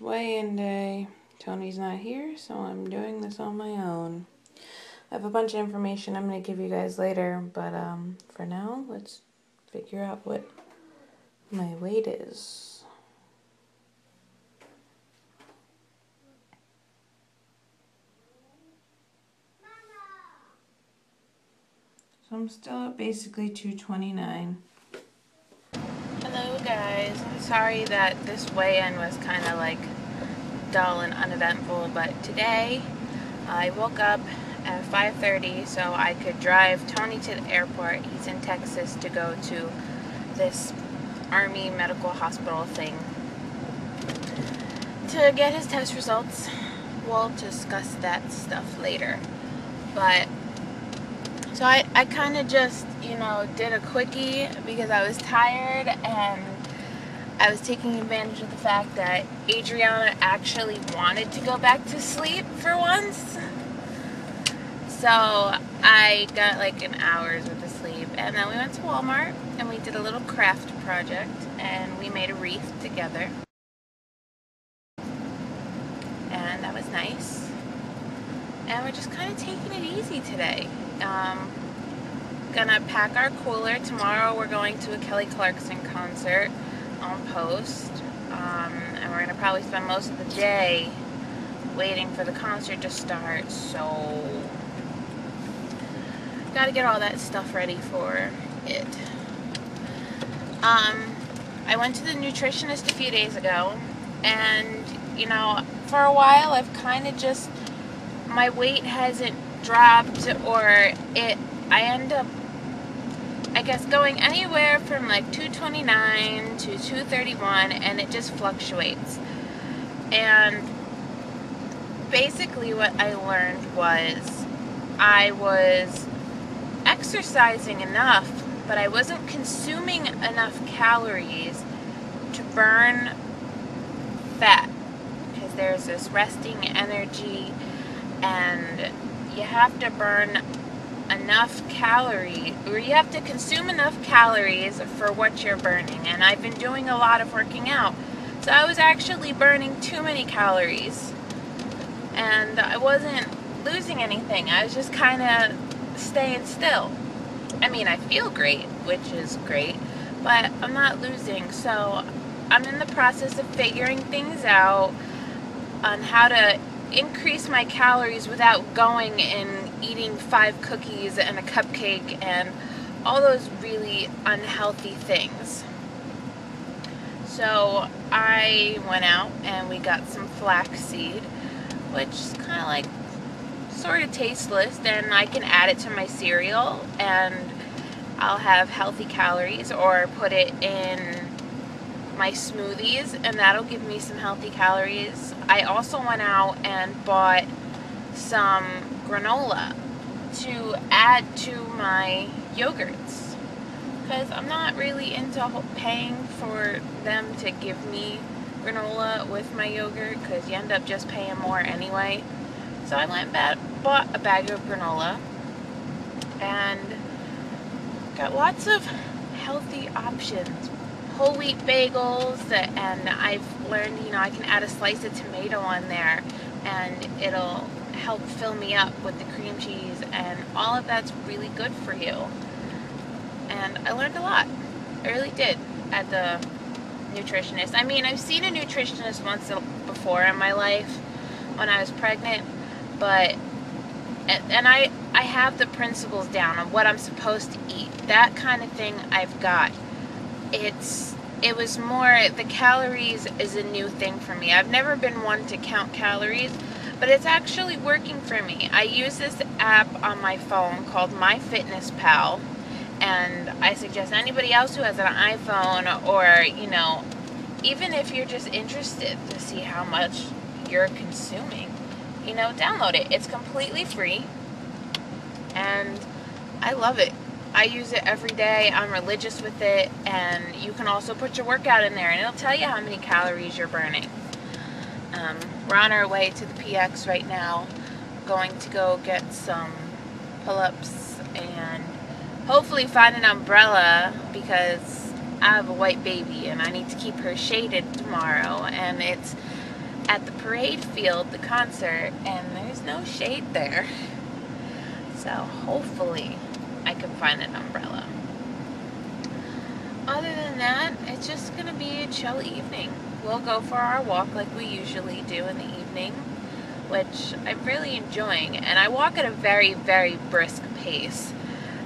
weigh-in day. Tony's not here, so I'm doing this on my own. I have a bunch of information I'm going to give you guys later, but for now, let's figure out what my weight is. So I'm still at basically 229. Hello guys, I'm sorry that this weigh-in was kind of like dull and uneventful, but today I woke up at 5:30 so I could drive Tony to the airport. He's in Texas to go to this Army medical hospital thing to get his test results. We'll discuss that stuff later. But so I kind of just, did a quickie because I was tired and I was taking advantage of the fact that Adriana actually wanted to go back to sleep for once. So I got like an hour's worth of sleep, and then we went to Walmart and we did a little craft project and we made a wreath together. And that was nice. And we're just kind of taking it easy today. Gonna pack our cooler. Tomorrow we're going to a Kelly Clarkson concert on Post, and we're gonna probably spend most of the day waiting for the concert to start, so gotta get all that stuff ready for it. I went to the nutritionist a few days ago, and for a while I've kind of just, my weight hasn't dropped, or I end up, I guess, going anywhere from like 229 to 231, and it just fluctuates. And basically what I learned was I was exercising enough, but I wasn't consuming enough calories to burn fat, because there's this resting energy, and you have to burn enough calories, or you have to consume enough calories for what you're burning. And I've been doing a lot of working out, so I was actually burning too many calories, and I wasn't losing anything. I was just kind of staying still. I mean, I feel great, which is great, but I'm not losing. So I'm in the process of figuring things out on how to increase my calories without going and eating 5 cookies and a cupcake and all those really unhealthy things. So I went out and we got some flaxseed, which is kind of like sort of tasteless, and I can add it to my cereal and I'll have healthy calories, or put it in my smoothies and that'll give me some healthy calories. I also went out and bought some granola to add to my yogurts, because I'm not really into paying for them to give me granola with my yogurt, because you end up just paying more anyway. So I went and bought a bag of granola and got lots of healthy options. Whole wheat bagels, and I've learned, I can add a slice of tomato on there and it'll help fill me up with the cream cheese, and all of that's really good for you. And I learned a lot. I really did, at the nutritionist. I mean, I've seen a nutritionist once before in my life when I was pregnant, but and I have the principles down on what I'm supposed to eat. That kind of thing I've got. It was more, the calories is a new thing for me. I've never been one to count calories, but it's actually working for me. I use this app on my phone called MyFitnessPal, and I suggest anybody else who has an iPhone, or even if you're just interested to see how much you're consuming, download it. It's completely free and I love it. I use it every day. I'm religious with it, and you can also put your workout in there and it'll tell you how many calories you're burning. We're on our way to the PX right now, going to go get some pull-ups and hopefully find an umbrella, because I have a white baby and I need to keep her shaded tomorrow, and it's at the parade field, the concert, and there's no shade there. So hopefully I can find an umbrella. Other than that, it's just going to be a chill evening. We'll go for our walk like we usually do in the evening, which I'm really enjoying. And I walk at a very, very brisk pace.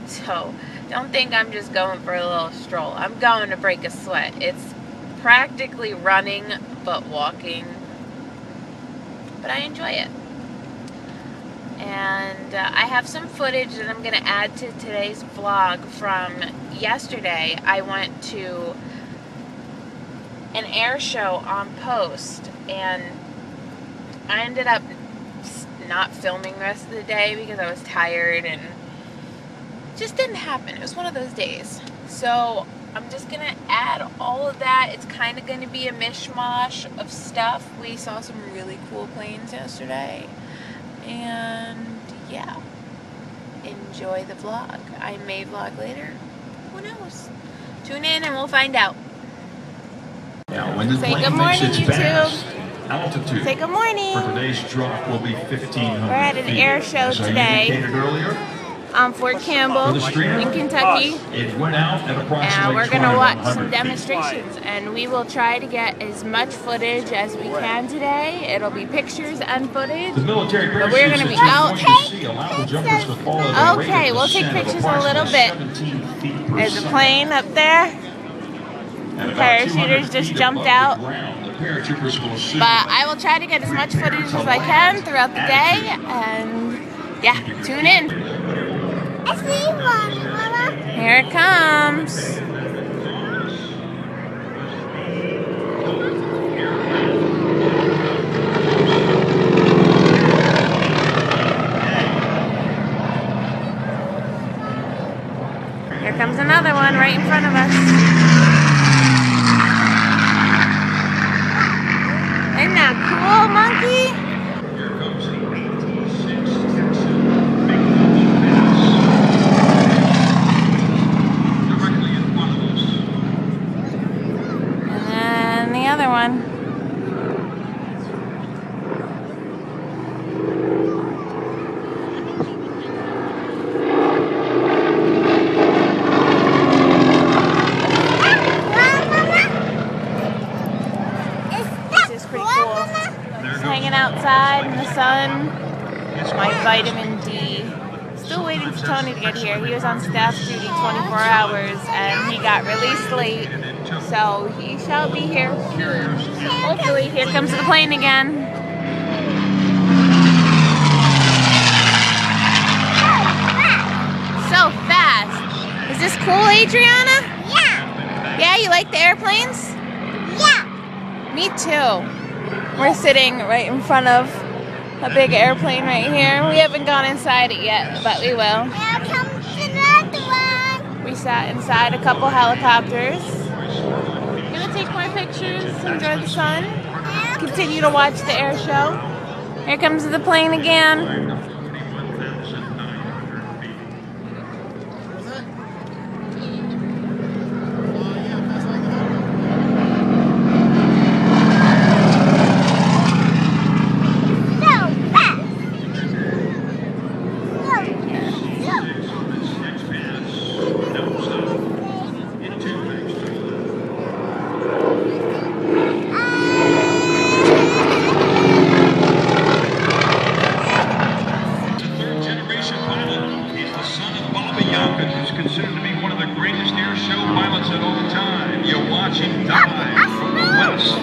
So don't think I'm just going for a little stroll. I'm going to break a sweat. It's practically running, but walking. But I enjoy it. And I have some footage that I'm going to add to today's vlog from yesterday. I went to an air show on Post, and I ended up not filming the rest of the day because I was tired and it just didn't happen. It was one of those days. So I'm just going to add all of that. It's kind of going to be a mishmash of stuff. We saw some really cool planes yesterday. And yeah, enjoy the vlog. I may vlog later. Who knows? Tune in and we'll find out. Now, when the Say plane good morning, makes its YouTube. pass, altitude Say good morning. for today's drop will be 1,500 We're at an feet. air show As I today. indicated earlier, Fort Campbell for the streamer, in Kentucky. it went out at approximately And we're going to watch some 2,100 feet. demonstrations, and we will try to get as much footage as we can today. It'll be pictures and footage. The military But we're going to be out. Okay, we'll take pictures a little bit. There's a plane up there. Parachuters just jumped out. But I will try to get as much footage as I can throughout the day, and yeah, tune in. I see one, Mama. Here it comes. Here comes another one right in front of us. Isn't that cool, monkey? And then the other one. Hanging outside in the sun. My vitamin D. Still waiting for Tony to get here. He was on staff duty 24 hours and he got released late. So he shall be here soon. Hopefully. Here comes the plane again. So fast. Is this cool, Adriana? Yeah. Yeah, you like the airplanes? Yeah. Me too. We're sitting right in front of a big airplane right here. We haven't gone inside it yet, but we will. Here comes another one. We sat inside a couple helicopters. Gonna take more pictures, enjoy the sun, continue to watch the air show. Here comes the plane again. Considered to be one of the greatest air show pilots of all time. You're watching live from the West.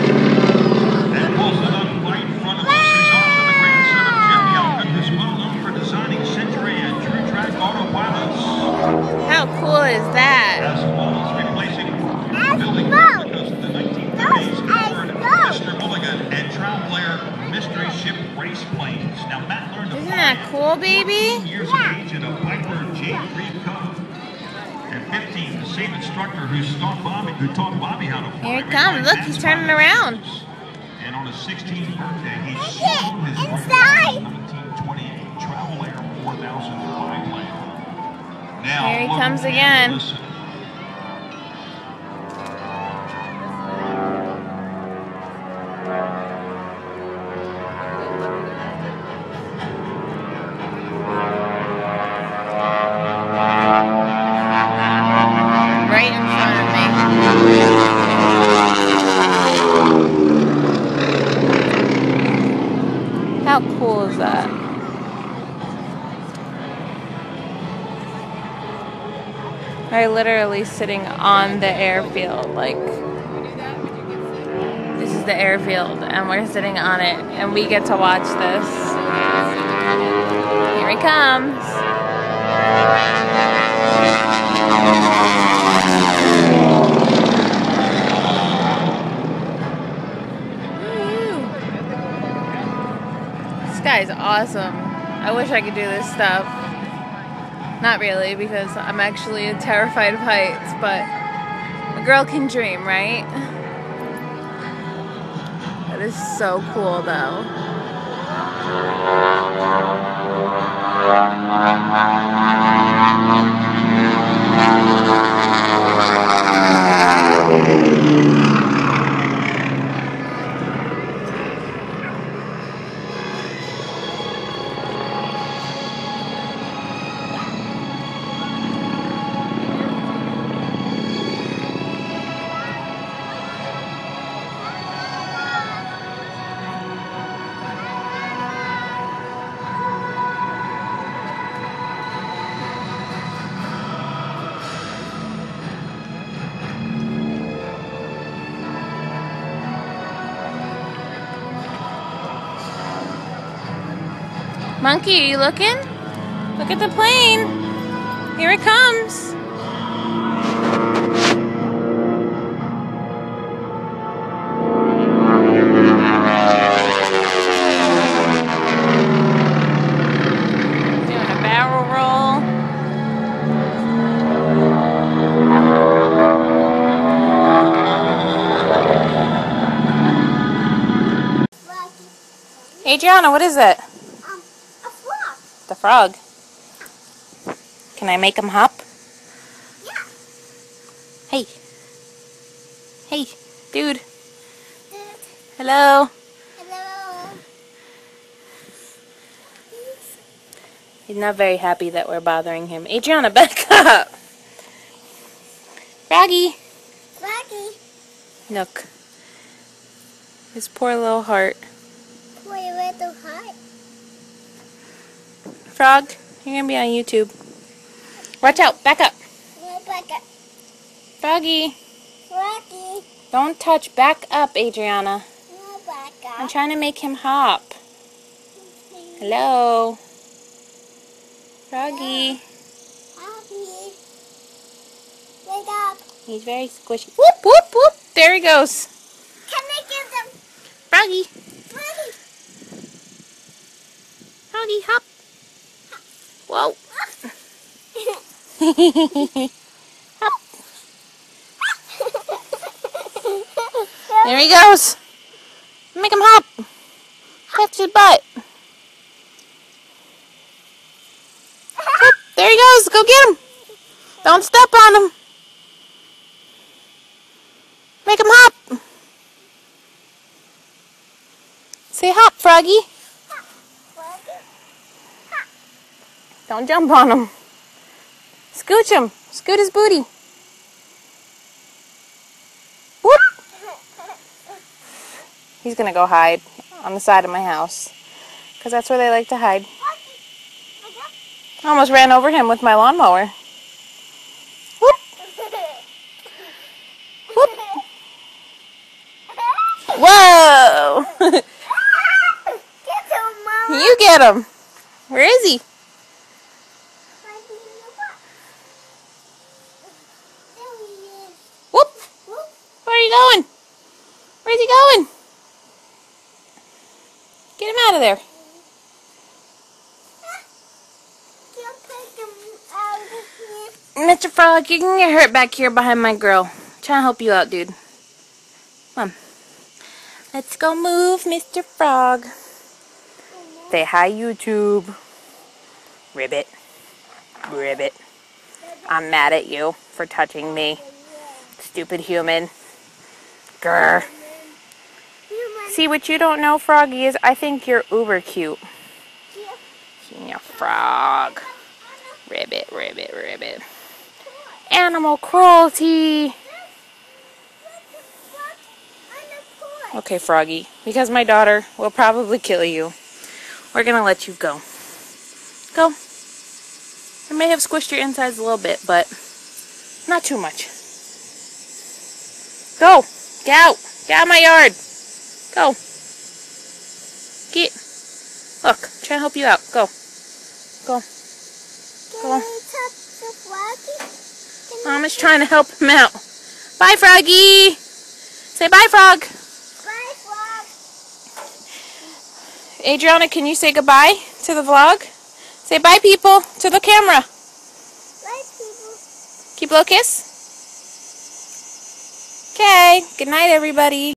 And pulls it up right in front of us. He's also the grandson of Jim Yelkin, who's well known for designing Century and True Track autopilots. How cool is that? As well as replacing building replicas of the 1930s Ford Mr. Mulligan and trial player mystery ship race planes. Now Matt learned to Isn't fly that cool, baby? 14 years of age in a Piper J3 Cub. At 15, the same instructor who taught Bobby how to fly. Here it comes. Look, he's turning around. And on his 16th birthday, he Look sold his inside. 1928 Travel Air 4000 biplane. Now, Here he look comes and again. listen. Right in front of me. How cool is that? We're literally sitting on the airfield, like, this is the airfield, and we're sitting on it, and we get to watch this. Here he comes. Woo. This guy's awesome. I wish I could do this stuff. Not really, because I'm actually terrified of heights, but a girl can dream, right? That is so cool, though. Monkey, are you looking? Look at the plane. Here it comes. Doing a barrel roll. Adriana, what is it? A frog. The frog. Can I make him hop? Yeah. Hey. Hey, dude. Hello. Hello. He's not very happy that we're bothering him. Adriana, back up. Froggy. Froggy. Look. His poor little heart. Poor little heart. Frog, you're going to be on YouTube. Watch out. Back up. Froggy. Froggy. Don't touch. Back up, Adriana. No back up. I'm trying to make him hop. Hello. Froggy. Froggy. Wake up. He's very squishy. Whoop, whoop, whoop. There he goes. Can I get them? Froggy. Froggy. Froggy, hop. Whoa. Hop. There he goes. Make him hop. Catch his butt. Whoop, there he goes. Go get him. Don't step on him. Make him hop. Say hop, Froggy. Don't jump on him. Scooch him. Scoot his booty. Whoop. He's going to go hide on the side of my house, because that's where they like to hide. I almost ran over him with my lawnmower. Whoop. Whoop. Whoa. You get him. Where is he? Whoop. Where are you going? Where's he going? Get him out of there. Mr. Frog, you can get hurt back here behind my grill. I'm trying to help you out, dude. Come on. Let's go move, Mr. Frog. Say hi, YouTube. Ribbit. Ribbit. I'm mad at you for touching me. Stupid human. Grr. See, what you don't know, Froggy, is I think you're uber cute. Yeah, frog. Ribbit, ribbit, ribbit. Animal cruelty. Okay, Froggy, because my daughter will probably kill you, we're going to let you go. Go. I may have squished your insides a little bit, but not too much. Go. Get out. Get out of my yard. Go. Get. Look, I'm trying to help you out. Go. Go. Go. Mama's trying to help him out. Bye, Froggy. Say bye, Frog. Bye, Frog. Adriana, can you say goodbye to the vlog? Say bye, people, to the camera. Bye, people. Keep a little kiss. Okay. Good night, everybody.